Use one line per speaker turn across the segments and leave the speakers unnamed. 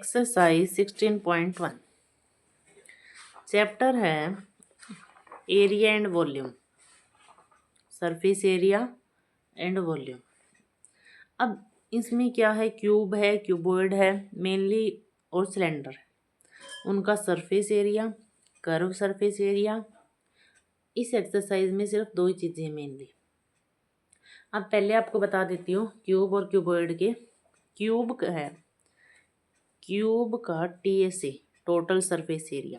Exercise 16.1 chapter है area and volume, surface area and volume. अब इसमें क्या है, क्यूब है, क्यूबॉइड है मेनली और सिलेंडर है, उनका surface area, curve surface area. इस एक्सरसाइज में सिर्फ दो ही चीज़ें हैं मेनली। अब पहले आपको बता देती हूँ क्यूब और क्यूबॉइड के। क्यूब है, क्यूब का टीएसए टोटल सरफेस एरिया।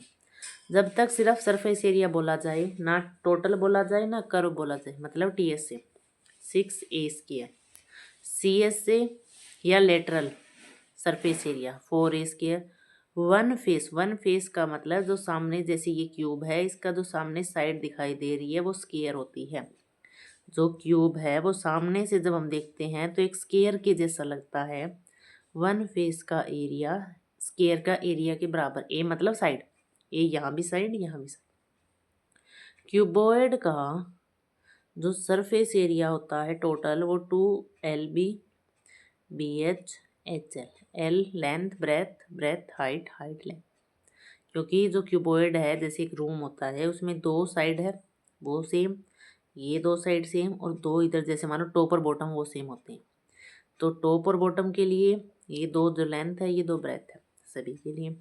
जब तक सिर्फ सरफेस एरिया बोला जाए, ना टोटल बोला जाए ना कर्व बोला जाए, मतलब टीएसए 6a², सीएसए या lateral surface area 4a²। One face का मतलब जो सामने, जैसे ये क्यूब है, इसका जो सामने साइड दिखाई दे रही है वो स्क्वायर होती है। जो क्यूब है वो सामने से जब हम देखते हैं तो एक स्क्वायर के जैसा लगता है। वन फेस का एरिया स्क्वायर का एरिया के बराबर, ए मतलब साइड, ए यहाँ भी साइड यहाँ भी साइड। क्यूबॉइड का जो सरफेस एरिया होता है टोटल वो 2LB BH HL, L length, breadth height, length. क्योंकि जो क्यूबॉइड है जैसे एक रूम होता है, उसमें दो साइड है वो सेम, ये दो साइड सेम, और दो इधर जैसे मानो टॉप और बॉटम वो सेम होते हैं। तो टॉप और बॉटम के लिए ये दो जो लेंथ है, ये दो ब्रेथ है सभी के लिए।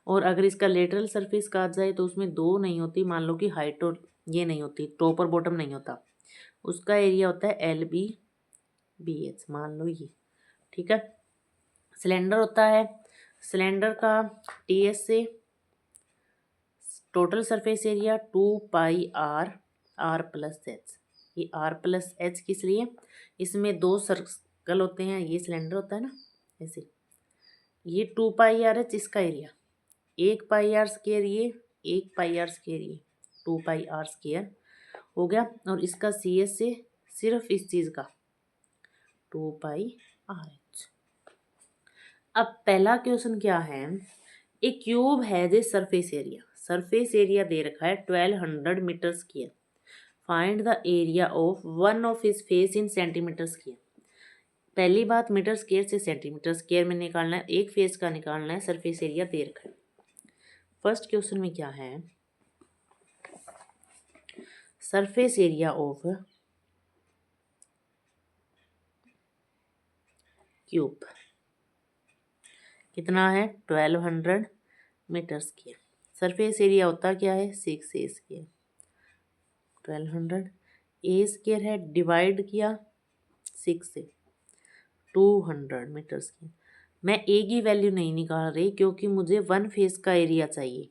और अगर इसका लेटरल सरफेस कहा जाए तो उसमें दो नहीं होती, मान लो कि हाइट और ये नहीं होती, टॉप और बॉटम नहीं होता, उसका एरिया होता है LB BH, मान लो ये, ठीक है। सिलेंडर होता है, सिलेंडर का TSA total surface area 2πr r+h। ये r+h किस लिए, इसमें दो सर्कल होते हैं, ये सिलेंडर होता है ना ऐसे, ये 2πr इसका एरिया, 1πr², ये 1πr², ये 2πr² हो गया। और इसका CSA सिर्फ इस चीज़ का 2πrh। अब पहला क्वेश्चन क्या है, एक क्यूब है जे सरफेस एरिया दे रखा है 1200 metre square. Find the area of one of his face in centimetre square. पहली बात, मीटर स्क्वायर से सेंटीमीटर स्क्वायर में निकालना है, एक फेस का निकालना है, सरफेस एरिया दे रखा है। फर्स्ट क्वेश्चन में क्या है, सरफेस एरिया ऑफ क्यूब कितना है 1200 मीटर स्क्वायर। सरफेस एरिया होता क्या है 6a², 1200 a² है, डिवाइड किया 6 से, 200 मीटर स्क्वायर। मैं ए की वैल्यू नहीं निकाल रही क्योंकि मुझे वन फेस का एरिया चाहिए,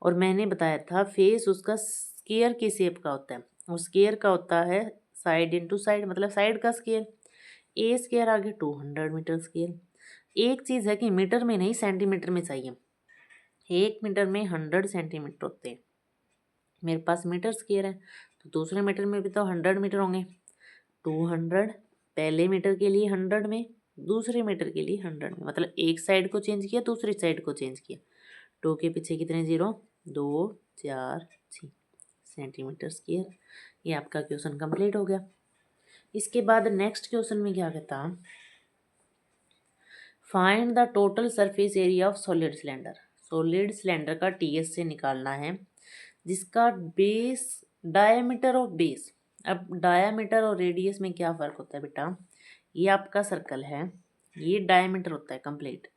और मैंने बताया था फेस उसका स्क्वायर की शेप का होता है, और स्क्वायर का होता है साइड इंटू साइड, मतलब साइड का स्क्वायर। a² आगे 200 मीटर स्क्वायर। एक चीज़ है कि मीटर में नहीं सेंटीमीटर में चाहिए, 1 मीटर में 100 सेंटीमीटर होते हैं। मेरे पास मीटर स्क्वायर है तो दूसरे मीटर में भी तो 100 मीटर होंगे। 200 पहले मीटर के लिए 100 में, दूसरे मीटर के लिए 100 में, मतलब एक साइड को चेंज किया दूसरी साइड को चेंज किया। 2 के पीछे कितने जीरो, 2 4 6 सेंटीमीटर स्क्वायर। ये आपका क्वेश्चन कंप्लीट हो गया। इसके बाद नेक्स्ट क्वेश्चन में क्या कहता, find the total surface area of solid cylinder. Solid cylinder का TS से निकालना है, जिसका बेस डायमीटर ऑफ बेस। अब डायमीटर और रेडियस में क्या फ़र्क होता है बेटा, ये आपका सर्कल है, ये डायमीटर होता है कंप्लीट,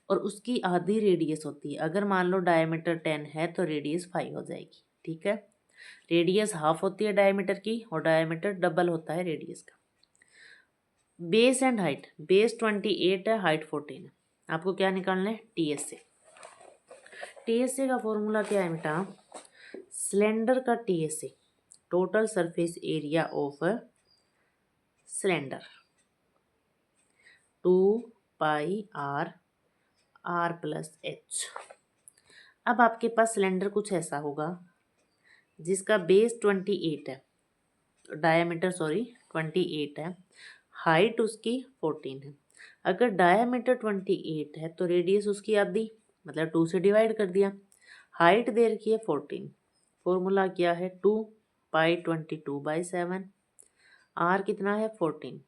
और उसकी आधी रेडियस होती है। अगर मान लो डायमीटर 10 है तो रेडियस 5 हो जाएगी, ठीक है। रेडियस हाफ होती है डायमीटर की, और डायमीटर डबल होता है रेडियस का। बेस एंड हाइट, बेस 28 है, हाइट 14 है। आपको क्या निकालना है TSA। TSA का फॉर्मूला क्या है बेटा, सिलेंडर का TSA total surface area of cylinder 2πr r+h। अब आपके पास सिलेंडर कुछ ऐसा होगा जिसका बेस 28 है, डायामीटर 28 है, हाइट उसकी 14 है। अगर डायामीटर 28 है तो रेडियस उसकी आधी, मतलब 2 से डिवाइड कर दिया। हाइट दे रखी है 14। फॉर्मूला क्या है 2π22/7। आर कितना है 14,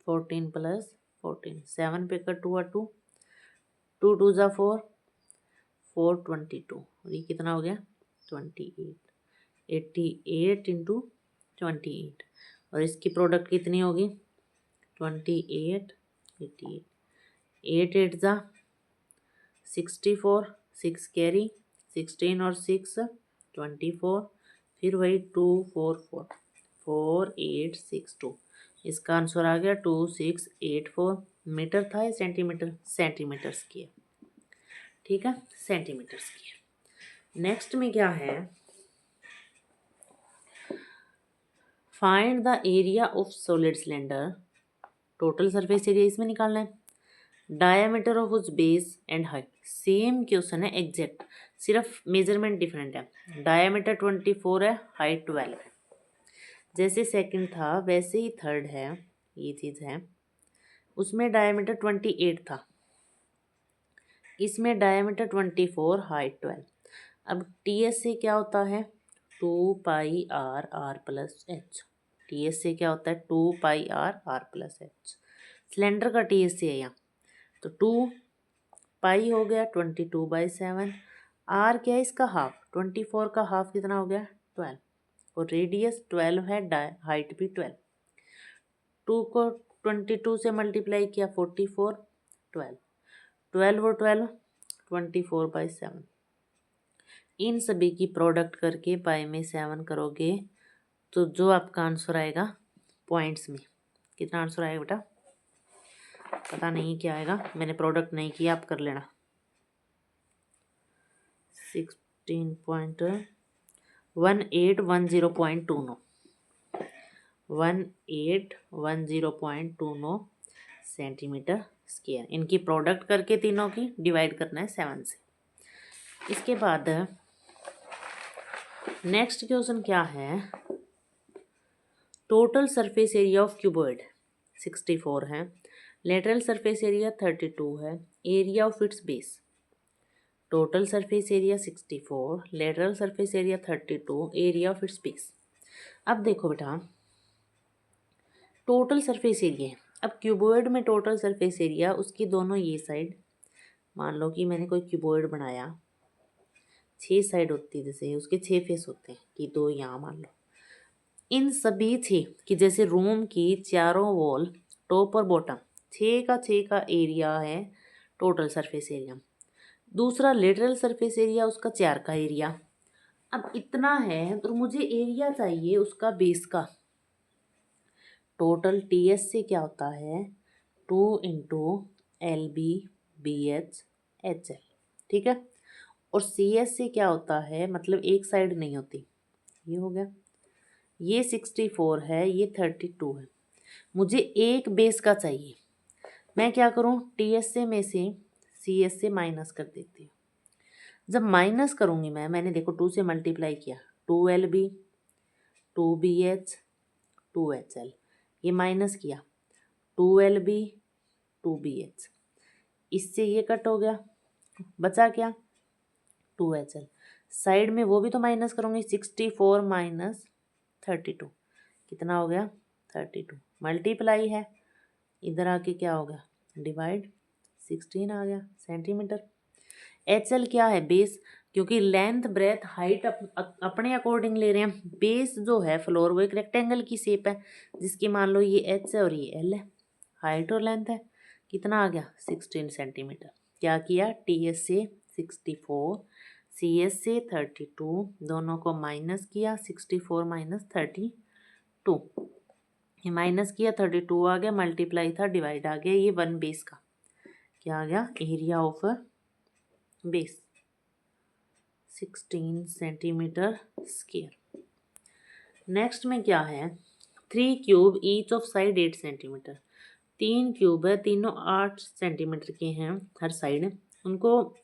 14 + 14, 7 पे कर 2 और 2, 2 2 ज़ा 4, 4 22, और ये कितना हो गया 28, 88 इंटू 28, और इसकी प्रोडक्ट कितनी होगी 28, 88, 8 8 ज़ा 64, 6 कैरी, 16 और 6 24, फिर वही 2 4 4, 4 8 6 2, इसका आंसर आ गया 2684। मीटर था या सेंटीमीटर, सेंटीमीटर स्क्वायर, ठीक है, सेंटीमीटर स्क्वायर। नेक्स्ट में क्या है, find the area of solid cylinder, total surface area इसमें निकालना है, डायामीटर ऑफ उस base and height, same question है एग्जैक्ट, सिर्फ मेजरमेंट डिफरेंट है। डायामीटर 24 है, हाइट 12 है। जैसे सेकंड था वैसे ही थर्ड है, ये चीज़ है। उसमें डायामीटर 28 था, इसमें डायामीटर 24, हाइट 12। अब टी एस से क्या होता है 2 pi R R plus H, T S से क्या होता है 2 pi R R plus H. Cylinder का टी एस से है यहाँ, तो 2 पाई हो गया 22/7, आर क्या है इसका हाफ, 24 का हाफ कितना हो गया 12, और रेडियस 12 है, हाइट भी 12। 2 को 22 से मल्टीप्लाई किया 44, 12, 12 और 12 24/7। इन सभी की प्रोडक्ट करके पाई में 7 करोगे तो जो आपका आंसर आएगा पॉइंट्स में, कितना आंसर आएगा बेटा पता नहीं क्या आएगा, मैंने प्रोडक्ट नहीं किया, आप कर लेना। 16.1810.29, 1810.29 सेंटीमीटर स्क्वायर। इनकी प्रोडक्ट करके तीनों की डिवाइड करना है 7 से। इसके बाद नेक्स्ट क्वेश्चन क्या है, total surface area of cuboid 64 है, लेटरल सरफेस एरिया 32 है, area of it's base. Total surface area 64, lateral surface area 32, area of it's base. अब देखो बेटा टोटल सरफेस एरिया है, अब क्यूबॉइड में टोटल सरफेस एरिया उसकी दोनों ये साइड, मान लो कि मैंने कोई क्यूबॉइड बनाया, 6 साइड होती है, जैसे उसके 6 फेस होते हैं कि 2 यहाँ मान लो, इन सभी 6 कि जैसे रूम की चारों वॉल टॉप और बॉटम 6 का एरिया है टोटल सरफेस एरिया। दूसरा लेटरल सरफेस एरिया उसका 4 का एरिया। अब इतना है तो मुझे एरिया चाहिए उसका बेस का। टोटल टी एस से क्या होता है 2 into L B B H H L, ठीक है, और सी एस से क्या होता है, मतलब एक साइड नहीं होती, ये हो गया, ये 64 है, ये 32 है, मुझे एक बेस का चाहिए। मैं क्या करूँ, टी एस से में से सी एस से माइनस कर देती हूँ। जब माइनस करूँगी मैंने देखो 2 से मल्टीप्लाई किया, 2LB 2BH 2HL, ये माइनस किया 2LB 2BH, इससे ये कट हो गया, बचा क्या 2HL। साइड में वो भी तो माइनस करूँगी, 64 माइनस 32 कितना हो गया 32, मल्टीप्लाई है, इधर आके क्या हो गया डिवाइड, 16 आ गया सेंटीमीटर। HL क्या है बेस, क्योंकि लेंथ ब्रेथ हाइट अपने अकॉर्डिंग ले रहे हैं, बेस जो है फ्लोर वो एक रेक्टेंगल की शेप है जिसकी मान लो ये H है और ये L है, हाइट और लेंथ है, कितना आ गया 16 सेंटीमीटर। क्या किया TS से 64, CS से 32, दोनों को माइनस किया, 64 माइनस 32, ये माइनस किया 32 आ गया, मल्टीप्लाई था डिवाइड आ गया, ये 1 बेस का क्या आ गया area of base 16 centimetre square. Next में क्या है 3 cube each of side 8 centimetre, 3 cube है, तीनों 8 सेंटीमीटर के हैं हर साइड, उनको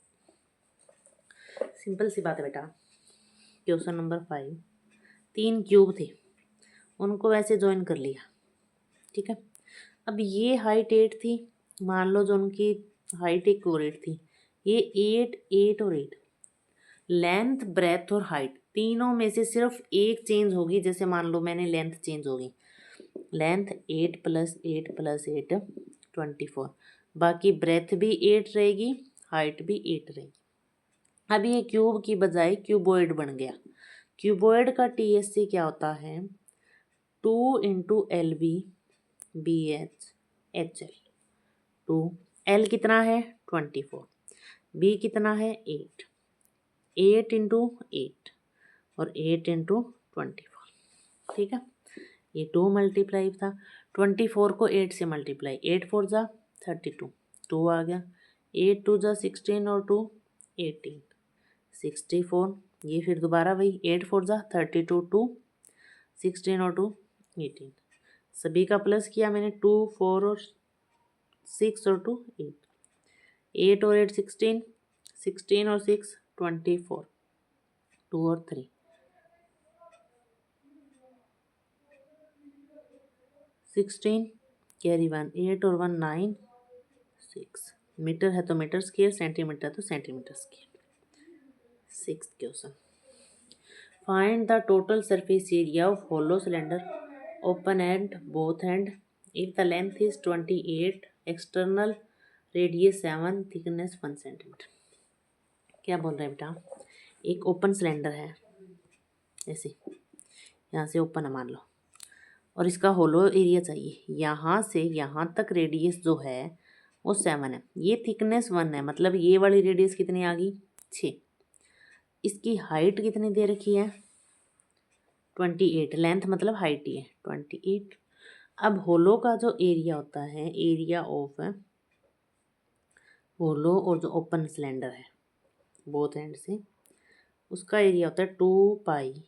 सिंपल सी बात है बेटा, क्वेश्चन नंबर 5 3 क्यूब थे, उनको वैसे ज्वाइन कर लिया, ठीक है। अब ये हाइट 8 थी, मान लो जो उनकी हाइट एक और 8 थी, ये 8 8 और 8, लेंथ ब्रेथ और हाइट तीनों में से सिर्फ एक चेंज होगी, जैसे मान लो मैंने लेंथ चेंज होगी, लेंथ 8 + 8 + 8 24, बाकी ब्रेथ भी 8 रहेगी, हाइट भी 8 रहेगी। अब ये क्यूब की बजाय क्यूबॉइड बन गया। क्यूबॉइड का TSC क्या होता है? 2 × LB BH HL। 2 L कितना है? 24। B कितना है? 8। 8 × 8 और 8 × 24। ठीक है, ये 2 मल्टीप्लाई था। 24 को 8 से मल्टीप्लाई, 8 4 जा 32, 2 आ गया। 8 2 जा 16 और 2 18, 64। ये फिर दोबारा वही 8 4 जा 32, 2 16 और 2 18। सभी का प्लस किया मैंने, 2 4 और 6 और 2 8। 8 और 8 16, 16 और 6 24, 2 और 3 16, कैरी 1, 8 और 1 9 6। मीटर है तो मीटर स्क्वायर, सेंटीमीटर है तो centimetre square. 6th question, find the total surface area of hollow cylinder open end both end if the length is 28, external radius 7, thickness 1 centimetre. क्या बोल रहे हैं बेटा? एक ओपन सिलेंडर है, ऐसे यहाँ से ओपन है मान लो, और इसका होलो एरिया चाहिए। यहाँ से यहाँ तक रेडियस जो है वो 7 है, ये थिकनेस 1 है, मतलब ये वाली रेडियस कितनी आ गई? 6। इसकी हाइट कितनी दे रखी है? 28। लेंथ मतलब हाइट ही है 28। अब होलो का जो एरिया होता है, एरिया ऑफ होलो और जो ओपन सिलेंडर है बोथ एंड से, उसका एरिया होता है 2 पाई,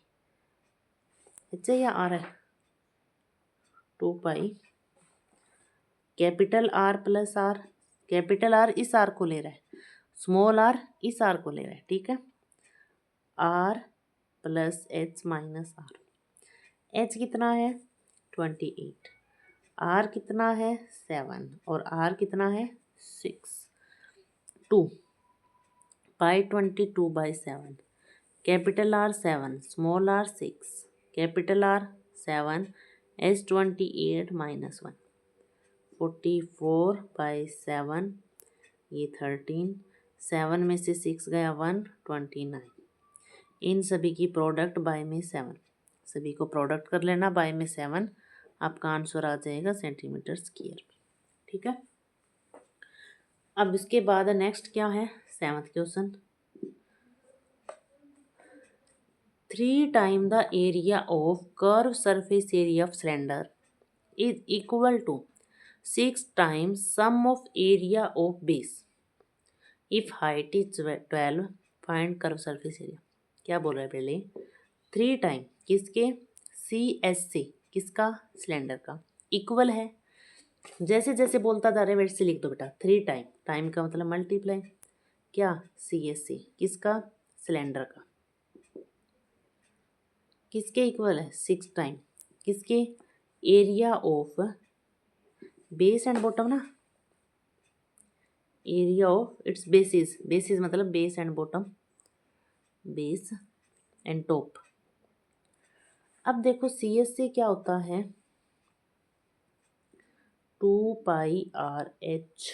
अच्छा या आर है 2 pi capital R plus R। Capital R इस R को ले रहा है, स्मॉल r इस R को ले रहा है, ठीक है। R plus H minus R। H कितना है? 28। R कितना है? 7 और R कितना है? 6। 2 पाई 22/7। Capital R 7, small r 6, capital R 7, H 28 minus 1, 44/7, ये 13, 7 में से 6 गया 1, 29। इन सभी की प्रोडक्ट बाय में 7, सभी को प्रोडक्ट कर लेना, बाय में 7, आपका आंसर आ जाएगा सेंटीमीटर स्क्वायर। ठीक है, अब इसके बाद नेक्स्ट क्या है? 7th question, 3 time the area of curve surface area of cylinder is equal to 6 times sum of area of base if height is 12, find curve surface area. क्या बोल रहा है पहले? 3 टाइम किसके? CSC किसका? सिलेंडर का। इक्वल है, जैसे जैसे बोलता जा रहा है वैसे लिख दो बेटा। 3 टाइम, टाइम का मतलब मल्टीप्लाई, क्या? CSC किसका? सिलेंडर का। किसके इक्वल है? 6 टाइम किसके? Area of base and bottom ना, area of its basis, basis मतलब base and bottom, base and top. अब देखो CSC क्या होता है? 2 पाई RH,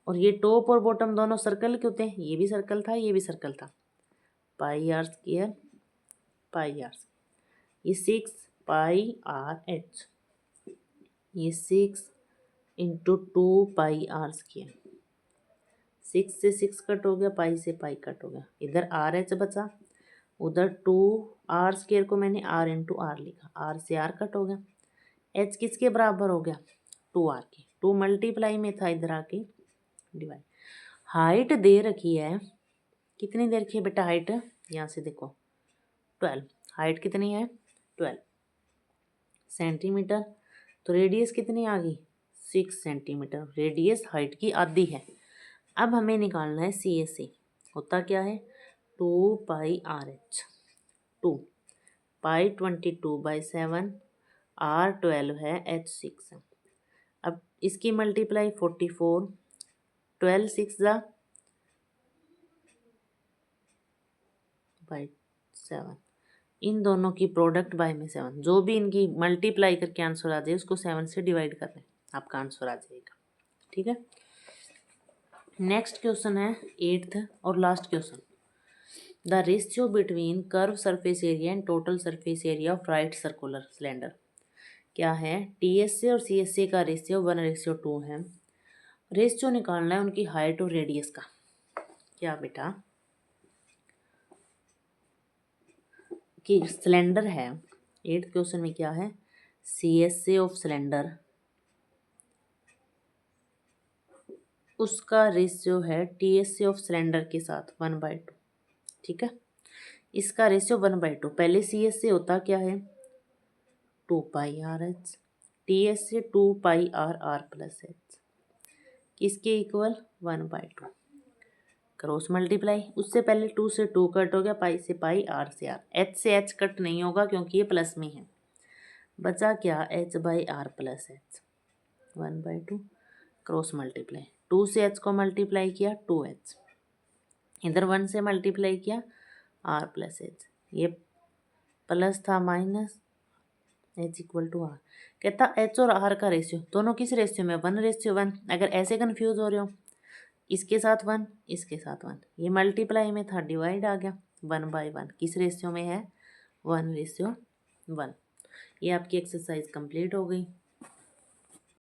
और ये टॉप और बॉटम दोनों सर्कल के होते हैं, ये भी सर्कल था ये भी सर्कल था, पाई R स्क्वायर पाई R, ये 6 पाई RH, ये 6 इंटू 2 पाई R स्क्वायर। 6 से 6 कट हो गया, पाई से पाई कट हो गया, इधर RH बचा, उधर 2 R स्क्वायर को मैंने R इंटू R लिखा, R से R कट हो गया। H किसके बराबर हो गया? 2R के, 2 मल्टीप्लाई में था, इधर आके डिवाइड। हाइट दे रखी है, कितनी दे रखी है बेटा हाइट? यहाँ से देखो 12, हाइट कितनी है? 12 सेंटीमीटर, तो रेडियस कितनी आ गई? 6 सेंटीमीटर। रेडियस हाइट की आधी है। अब हमें निकालना है CSC, होता क्या है? 2 पाई RH, 2 पाई 22/7, R 12 है, H 6 है। अब इसकी मल्टीप्लाई 44, 12 6 जा बाई 7, इन दोनों की प्रोडक्ट बाय में 7, जो भी इनकी मल्टीप्लाई करके आंसर आ जाए उसको 7 से डिवाइड कर लें, आपका आंसर आ जाएगा। ठीक है, नेक्स्ट क्वेश्चन है 8th और last question. The ratio between curve surface area and total surface area of right circular cylinder क्या है? TSA और CSA का रेशियो 1:2 है। रेशियो निकालना है उनकी हाइट और रेडियस का। क्या बेटा कि सिलेंडर है, 8th क्वेश्चन में क्या है? CSA ऑफ सिलेंडर, उसका रेशियो है TSA ऑफ सिलेंडर के साथ 1/2। ठीक है, इसका रेशियो 1/2। पहले CSA होता क्या है? 2πRH, TSA 2πRR+H, किसके इक्वल? 1/2। क्रॉस मल्टीप्लाई, उससे पहले 2 से 2 कट हो गया, पाई से पाई, आर से आर, एच से एच कट नहीं होगा क्योंकि ये प्लस में है। बचा क्या? H/R+H, 1/2 क्रॉस मल्टीप्लाई, 2 से H को मल्टीप्लाई किया 2H, इधर 1 से मल्टीप्लाई किया R+H, ये प्लस था माइनस, H=R। कहता H और R का रेशियो, दोनों किस रेशियो में? 1:1। अगर ऐसे कन्फ्यूज हो रहे हो, इसके साथ 1, इसके साथ 1, ये मल्टीप्लाई में था, डिवाइड आ गया, 1/1 किस रेशियो में है? 1:1। ये आपकी एक्सरसाइज कंप्लीट हो गई।